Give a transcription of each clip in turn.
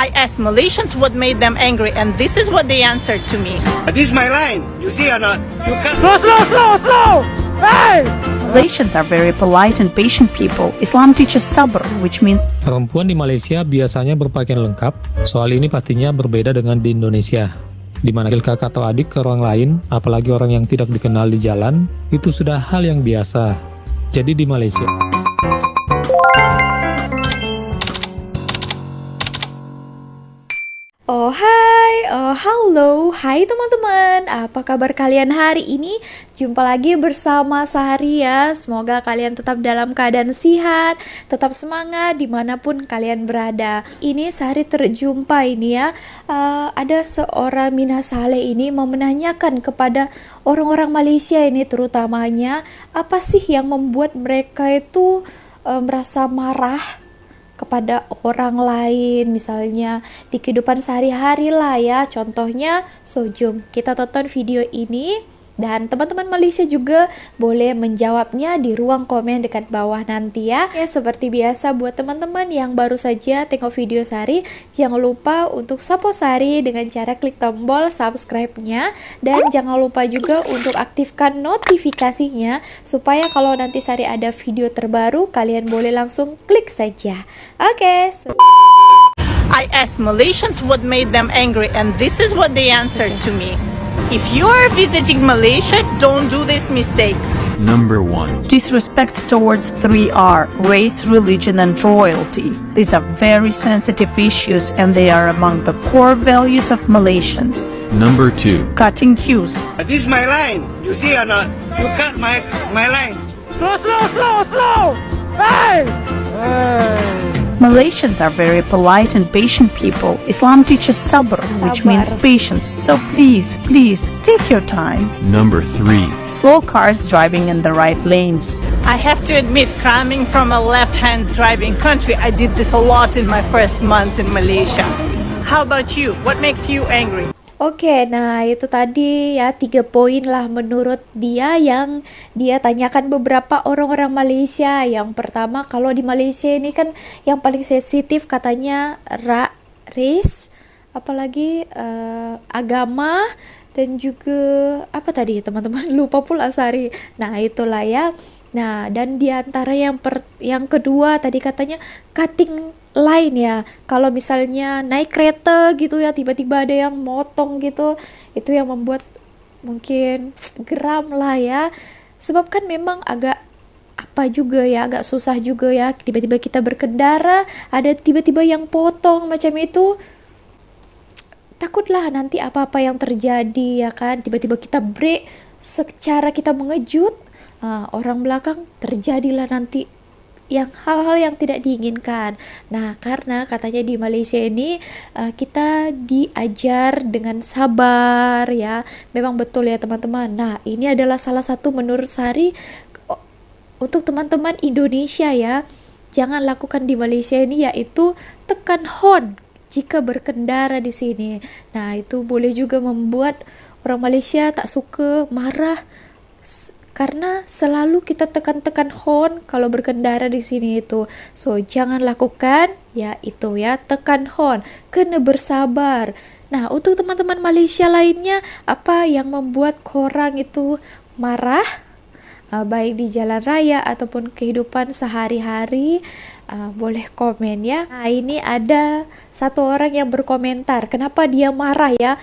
I asked Malaysians what made them angry, and this is what they answered to me. This is my line. You see or not? You can't. Slow! Hey! Malaysians are very polite and patient people. Islam teaches sabr, which means Perempuan di Malaysia biasanya berpakaian lengkap. Soal ini pastinya berbeda dengan di Indonesia, di mana kakak atau adik ke orang lain, apalagi orang yang tidak dikenal di jalan, itu sudah hal yang biasa. Jadi di Malaysia, Halo, hai teman-teman, apa kabar kalian hari ini? Jumpa lagi bersama Sahari ya. Semoga kalian tetap dalam keadaan sehat, tetap semangat dimanapun kalian berada. Ini Sahari terjumpa ini ya, ada seorang Mina Saleh ini mau menanyakan kepada orang-orang Malaysia ini terutamanya, apa sih yang membuat mereka itu merasa marah kepada orang lain, misalnya di kehidupan sehari-hari lah ya. Contohnya, so jom kita tonton video ini dan teman-teman Malaysia juga boleh menjawabnya di ruang komen dekat bawah nanti ya. Ya, seperti biasa buat teman-teman yang baru saja tengok video Sahari, jangan lupa untuk support Sahari dengan cara klik tombol subscribe-nya dan jangan lupa juga untuk aktifkan notifikasinya supaya kalau nanti Sahari ada video terbaru kalian boleh langsung klik saja. Oke. I asked Malaysians what made them angry, and this is what they answered to me. If you are visiting Malaysia, don't do these mistakes. Number 1. disrespect towards 3R, race, religion, and royalty. These are very sensitive issues and they are among the core values of Malaysians. Number 2. Cutting queues. This is my line. You see or not? You cut my line. Slow! Hey! Malaysians are very polite and patient people. Islam teaches sabr, which means patience. So please, take your time. Number 3. Slow cars driving in the right lanes. I have to admit, coming from a left-hand driving country, I did this a lot in my first months in Malaysia. How about you? What makes you angry? Oke, nah itu tadi ya 3 poin lah menurut dia yang dia tanyakan beberapa orang-orang Malaysia. Yang pertama, kalau di Malaysia ini kan yang paling sensitif katanya race, apalagi agama, dan juga apa tadi teman-teman, lupa pula Sari. Nah itulah ya. Nah dan diantara yang kedua tadi katanya cutting line ya, kalau misalnya naik kereta gitu ya tiba-tiba ada yang motong gitu, itu yang membuat mungkin geram lah ya, sebab kan memang agak apa juga ya, agak susah juga ya, tiba-tiba kita berkendara ada tiba-tiba yang potong macam itu, takutlah nanti apa-apa yang terjadi ya kan, tiba-tiba kita break secara kita mengejut, orang belakang terjadilah nanti yang hal-hal yang tidak diinginkan. Nah karena katanya di Malaysia ini kita diajar dengan sabar ya, memang betul ya teman-teman. Nah ini adalah salah satu menurut Sari untuk teman-teman Indonesia ya, jangan lakukan di Malaysia ini, yaitu tekan horn jika berkendara di sini. Nah itu boleh juga membuat orang Malaysia tak suka, marah, karena selalu kita tekan-tekan horn kalau berkendara di sini itu. So jangan lakukan ya itu ya, tekan horn, kena bersabar. Nah untuk teman-teman Malaysia lainnya, apa yang membuat korang itu marah, baik di jalan raya ataupun kehidupan sehari-hari, boleh komen ya. Nah ini ada satu orang yang berkomentar kenapa dia marah ya.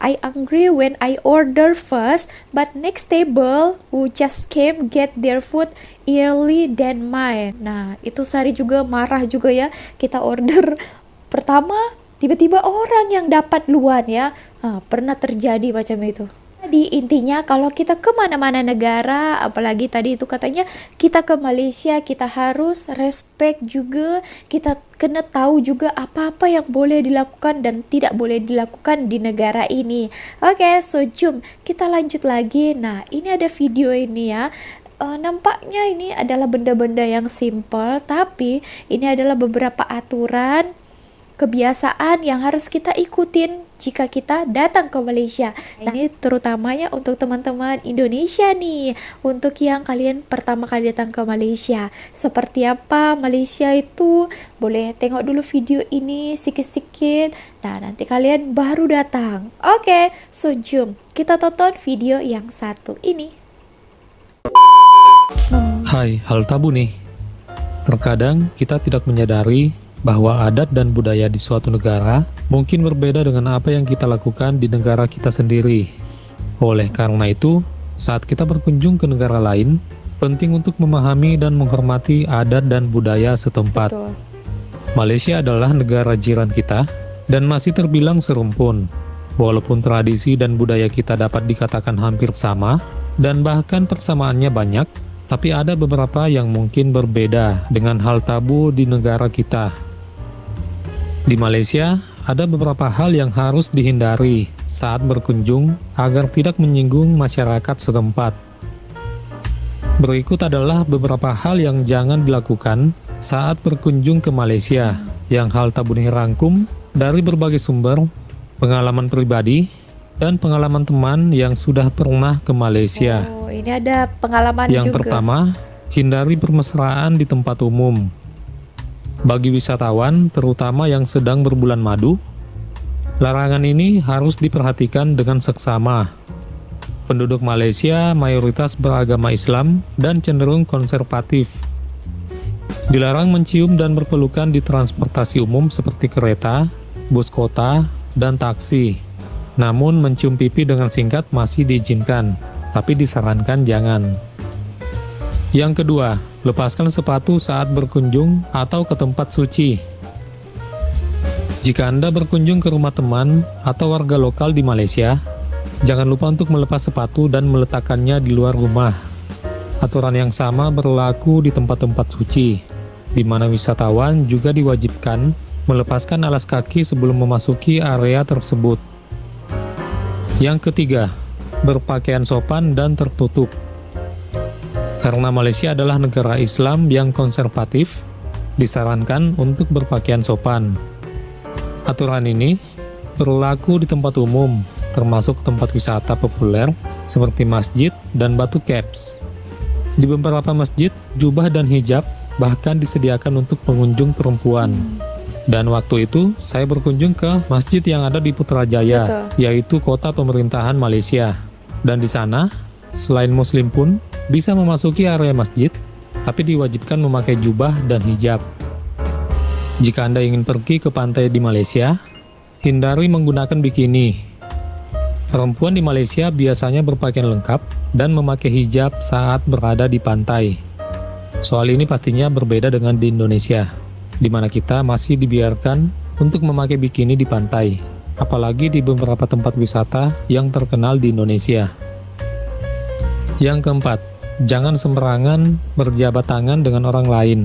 I angry when I order first, but next table who just came get their food early than mine. Nah itu Sari juga marah juga ya, kita order pertama tiba-tiba orang yang dapat duluan ya. Pernah terjadi macam itu. Jadi intinya kalau kita kemana-mana negara, apalagi tadi itu katanya kita ke Malaysia, kita harus respect juga, kita kena tahu juga apa-apa yang boleh dilakukan dan tidak boleh dilakukan di negara ini. Oke, so jom kita lanjut lagi. Nah ini ada video ini ya. Nampaknya ini adalah benda-benda yang simple, tapi ini adalah beberapa aturan, kebiasaan yang harus kita ikutin jika kita datang ke Malaysia. Nah, ini terutamanya untuk teman-teman Indonesia nih, untuk yang kalian pertama kali datang ke Malaysia. Seperti apa Malaysia itu, boleh tengok dulu video ini sikit-sikit. Nah, nanti kalian baru datang. Oke, so jom kita tonton video yang satu ini. Hai, hal tabu nih. Terkadang kita tidak menyadari bahwa adat dan budaya di suatu negara mungkin berbeda dengan apa yang kita lakukan di negara kita sendiri. Oleh karena itu, saat kita berkunjung ke negara lain, penting untuk memahami dan menghormati adat dan budaya setempat. Betul. Malaysia adalah negara jiran kita dan masih terbilang serumpun. Walaupun tradisi dan budaya kita dapat dikatakan hampir sama dan bahkan persamaannya banyak, tapi ada beberapa yang mungkin berbeda dengan hal tabu di negara kita. Di Malaysia, ada beberapa hal yang harus dihindari saat berkunjung agar tidak menyinggung masyarakat setempat. Berikut adalah beberapa hal yang jangan dilakukan saat berkunjung ke Malaysia, yang hal tabu ini rangkum dari berbagai sumber, pengalaman pribadi, dan pengalaman teman yang sudah pernah ke Malaysia. Oh, ini ada pengalaman Yang juga. pertama, hindari permesraan di tempat umum. Bagi wisatawan, terutama yang sedang berbulan madu, larangan ini harus diperhatikan dengan seksama. Penduduk Malaysia mayoritas beragama Islam dan cenderung konservatif. Dilarang mencium dan berpelukan di transportasi umum seperti kereta, bus kota, dan taksi. Namun mencium pipi dengan singkat masih diizinkan, tapi disarankan jangan. Yang kedua, lepaskan sepatu saat berkunjung atau ke tempat suci. Jika Anda berkunjung ke rumah teman atau warga lokal di Malaysia, jangan lupa untuk melepas sepatu dan meletakkannya di luar rumah. Aturan yang sama berlaku di tempat-tempat suci, di mana wisatawan juga diwajibkan melepaskan alas kaki sebelum memasuki area tersebut. Yang ketiga, berpakaian sopan dan tertutup. Karena Malaysia adalah negara Islam yang konservatif, disarankan untuk berpakaian sopan. Aturan ini berlaku di tempat umum, termasuk tempat wisata populer seperti masjid dan batu caps. Di beberapa masjid, jubah dan hijab bahkan disediakan untuk pengunjung perempuan. Dan waktu itu, saya berkunjung ke masjid yang ada di Putrajaya, yaitu kota pemerintahan Malaysia. Dan di sana, selain muslim pun bisa memasuki area masjid, tapi diwajibkan memakai jubah dan hijab. Jika Anda ingin pergi ke pantai di Malaysia, hindari menggunakan bikini. Perempuan di Malaysia biasanya berpakaian lengkap dan memakai hijab saat berada di pantai. Soal ini pastinya berbeda dengan di Indonesia, di mana kita masih dibiarkan untuk memakai bikini di pantai, apalagi di beberapa tempat wisata yang terkenal di Indonesia. Yang keempat, jangan sembarangan berjabat tangan dengan orang lain.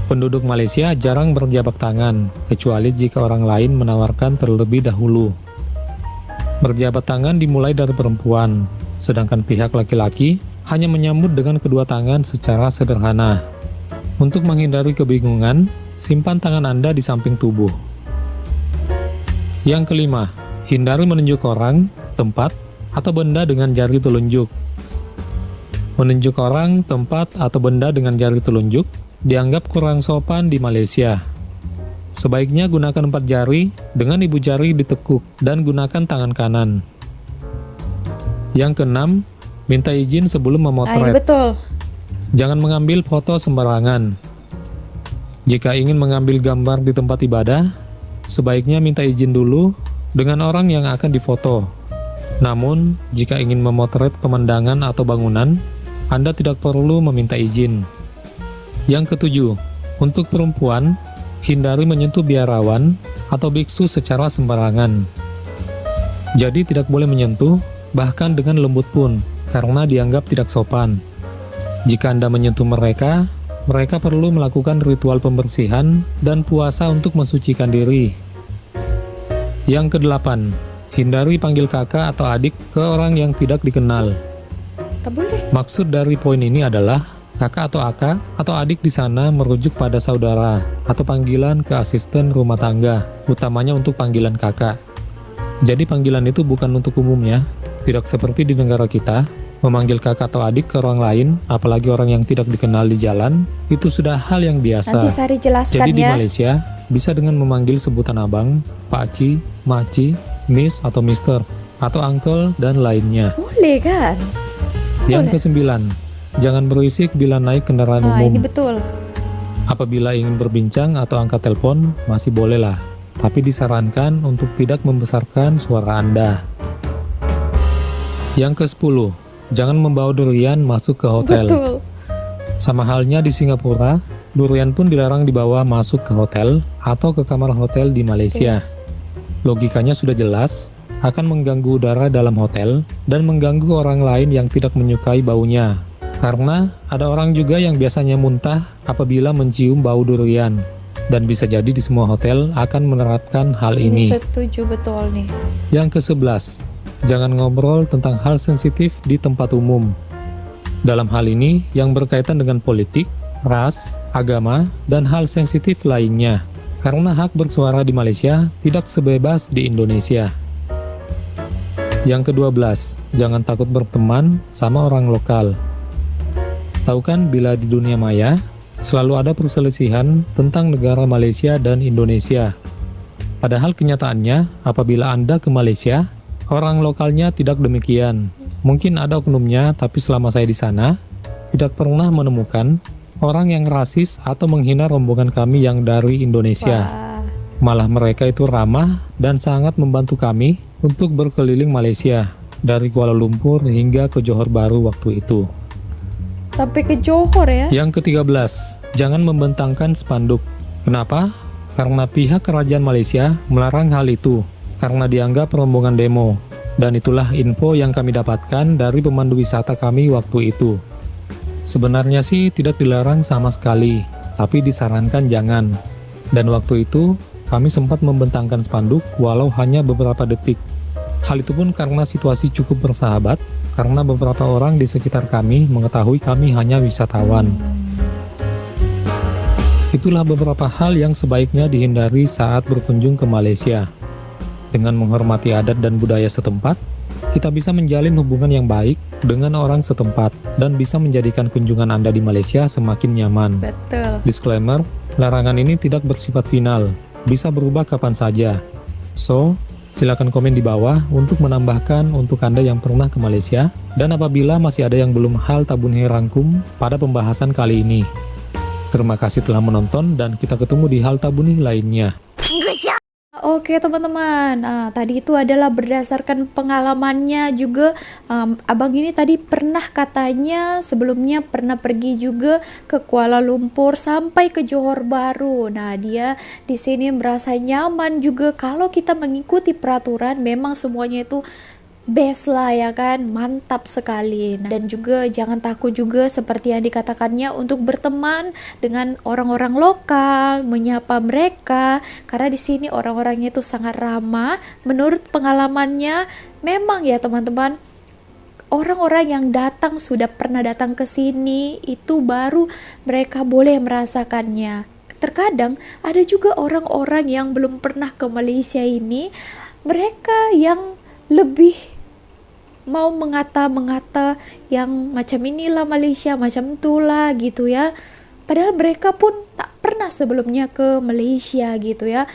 Penduduk Malaysia jarang berjabat tangan, kecuali jika orang lain menawarkan terlebih dahulu. Berjabat tangan dimulai dari perempuan, sedangkan pihak laki-laki hanya menyambut dengan kedua tangan secara sederhana. Untuk menghindari kebingungan, simpan tangan Anda di samping tubuh. Yang kelima, hindari menunjuk orang, tempat, atau benda dengan jari telunjuk. Menunjuk orang, tempat, atau benda dengan jari telunjuk dianggap kurang sopan di Malaysia. Sebaiknya gunakan 4 jari dengan ibu jari ditekuk dan gunakan tangan kanan. Yang keenam, minta izin sebelum memotret. Betul. Jangan mengambil foto sembarangan. Jika ingin mengambil gambar di tempat ibadah, sebaiknya minta izin dulu dengan orang yang akan difoto. Namun, jika ingin memotret pemandangan atau bangunan, Anda tidak perlu meminta izin. Yang ketujuh, untuk perempuan, hindari menyentuh biarawan atau biksu secara sembarangan. Jadi tidak boleh menyentuh, bahkan dengan lembut pun, karena dianggap tidak sopan. Jika Anda menyentuh mereka, mereka perlu melakukan ritual pembersihan dan puasa untuk mensucikan diri. Yang kedelapan, hindari panggil kakak atau adik ke orang yang tidak dikenal. Tak boleh. Maksud dari poin ini adalah kakak atau aka atau adik di sana merujuk pada saudara atau panggilan ke asisten rumah tangga, utamanya untuk panggilan kakak. Jadi panggilan itu bukan untuk umum ya. Tidak seperti di negara kita, memanggil kakak atau adik ke orang lain, apalagi orang yang tidak dikenal di jalan, itu sudah hal yang biasa. Nanti Sari jelaskan Jadi di ya. Malaysia, bisa dengan memanggil sebutan abang, pakcik, makcik, miss atau mister, atau uncle, dan lainnya. Boleh kan? Yang kesembilan, jangan berisik bila naik kendaraan Nah, ini umum. betul. Apabila ingin berbincang atau angkat telepon, masih bolehlah. Tapi disarankan untuk tidak membesarkan suara Anda. Yang ke-10, jangan membawa durian masuk ke hotel. Betul. Sama halnya di Singapura, durian pun dilarang dibawa masuk ke hotel atau ke kamar hotel di Malaysia. Logikanya sudah jelas, akan mengganggu udara dalam hotel dan mengganggu orang lain yang tidak menyukai baunya. Karena ada orang juga yang biasanya muntah apabila mencium bau durian. Dan bisa jadi di semua hotel akan menerapkan hal ini. Setuju betul nih. Yang ke-11, jangan ngobrol tentang hal sensitif di tempat umum. Dalam hal ini, yang berkaitan dengan politik, ras, agama, dan hal sensitif lainnya. Karena hak bersuara di Malaysia tidak sebebas di Indonesia. Yang ke-12, jangan takut berteman sama orang lokal. Tahu kan bila di dunia maya, selalu ada perselisihan tentang negara Malaysia dan Indonesia. Padahal kenyataannya, apabila Anda ke Malaysia, orang lokalnya tidak demikian. Mungkin ada oknumnya, tapi selama saya di sana, tidak pernah menemukan orang yang rasis atau menghina rombongan kami yang dari Indonesia. Wah. Malah mereka itu ramah dan sangat membantu kami untuk berkeliling Malaysia, dari Kuala Lumpur hingga ke Johor Bahru waktu itu. Sampai ke Johor ya. Yang ke-13, jangan membentangkan spanduk. Kenapa? Karena pihak kerajaan Malaysia melarang hal itu, karena dianggap rombongan demo. Dan itulah info yang kami dapatkan dari pemandu wisata kami waktu itu. Sebenarnya sih tidak dilarang sama sekali, tapi disarankan jangan. Dan waktu itu, kami sempat membentangkan spanduk walau hanya beberapa detik. Hal itu pun karena situasi cukup bersahabat, karena beberapa orang di sekitar kami mengetahui kami hanya wisatawan. Itulah beberapa hal yang sebaiknya dihindari saat berkunjung ke Malaysia. Dengan menghormati adat dan budaya setempat, kita bisa menjalin hubungan yang baik dengan orang setempat dan bisa menjadikan kunjungan Anda di Malaysia semakin nyaman. Betul. Disclaimer, larangan ini tidak bersifat final, bisa berubah kapan saja. So, silakan komen di bawah untuk menambahkan untuk Anda yang pernah ke Malaysia dan apabila masih ada yang belum hal Tabunhi rangkum pada pembahasan kali ini. Terima kasih telah menonton dan kita ketemu di hal Tabunhi lainnya. Oke teman-teman, tadi itu adalah berdasarkan pengalamannya juga. Abang ini tadi pernah katanya sebelumnya pernah pergi juga ke Kuala Lumpur sampai ke Johor Bahru. Nah dia di sini merasa nyaman juga kalau kita mengikuti peraturan. Memang semuanya itu best lah ya kan, mantap sekali. Nah, dan juga jangan takut juga seperti yang dikatakannya untuk berteman dengan orang-orang lokal, menyapa mereka karena di sini orang-orangnya itu sangat ramah. Menurut pengalamannya memang ya teman-teman, orang-orang yang datang sudah pernah datang ke sini itu baru mereka boleh merasakannya. Terkadang ada juga orang-orang yang belum pernah ke Malaysia ini, mereka yang lebih mau mengata-mengata yang macam inilah Malaysia, macam itulah gitu ya. Padahal mereka pun tak pernah sebelumnya ke Malaysia gitu ya.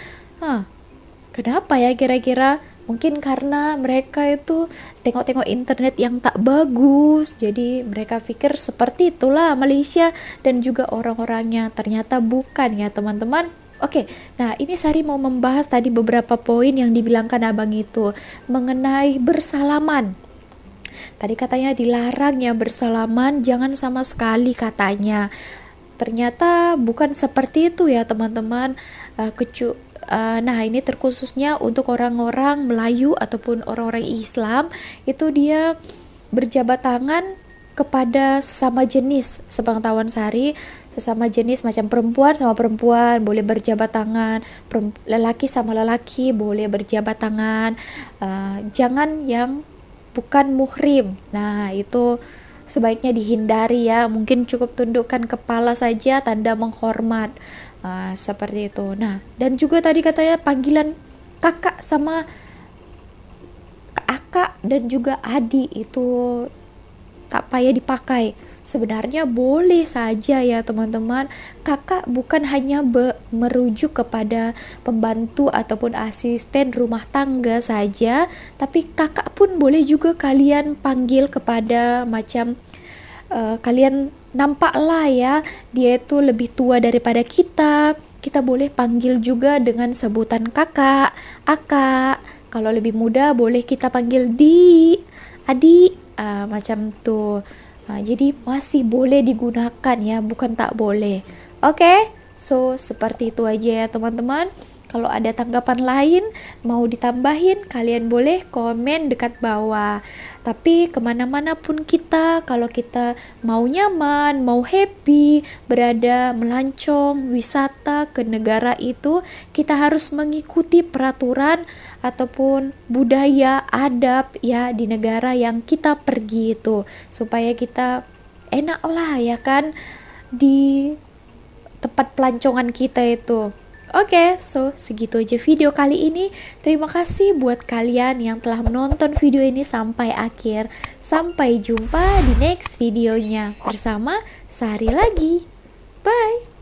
Kenapa ya kira-kira? Mungkin karena mereka itu tengok-tengok internet yang tak bagus. Jadi mereka pikir seperti itulah Malaysia dan juga orang-orangnya. Ternyata bukan ya teman-teman. Oke, nah ini Sari mau membahas tadi beberapa poin yang dibilangkan abang itu mengenai bersalaman. Tadi katanya dilarang ya bersalaman, jangan sama sekali katanya. Ternyata bukan seperti itu ya teman-teman. Nah ini terkhususnya untuk orang-orang Melayu ataupun orang-orang Islam, itu dia berjabat tangan kepada sesama jenis. Sepengetahuan Sari, sesama jenis macam perempuan sama perempuan boleh berjabat tangan, lelaki sama lelaki boleh berjabat tangan. Jangan yang bukan muhrim. Nah itu sebaiknya dihindari ya. Mungkin cukup tundukkan kepala saja tanda menghormat. Seperti itu. Nah dan juga tadi katanya panggilan kakak sama dan juga adik itu tak payah dipakai. Sebenarnya boleh saja ya teman-teman. Kakak bukan hanya merujuk kepada pembantu ataupun asisten rumah tangga saja, tapi kakak pun boleh juga kalian panggil kepada macam kalian nampaklah ya dia itu lebih tua daripada kita. Kita boleh panggil juga dengan sebutan kakak, akak. Kalau lebih muda boleh kita panggil di, adik, macam tuh. Jadi masih boleh digunakan ya, bukan tak boleh. Oke, so seperti itu aja ya teman-teman. Kalau ada tanggapan lain mau ditambahin, kalian boleh komen dekat bawah. Tapi kemana-mana pun kita, kalau kita mau nyaman, mau happy, berada melancong, wisata ke negara itu, kita harus mengikuti peraturan ataupun budaya, adab ya di negara yang kita pergi itu. Supaya kita enak lah ya kan di tempat pelancongan kita itu. Oke, so segitu aja video kali ini. Terima kasih buat kalian yang telah menonton video ini sampai akhir. Sampai jumpa di next videonya bersama Sari lagi. Bye.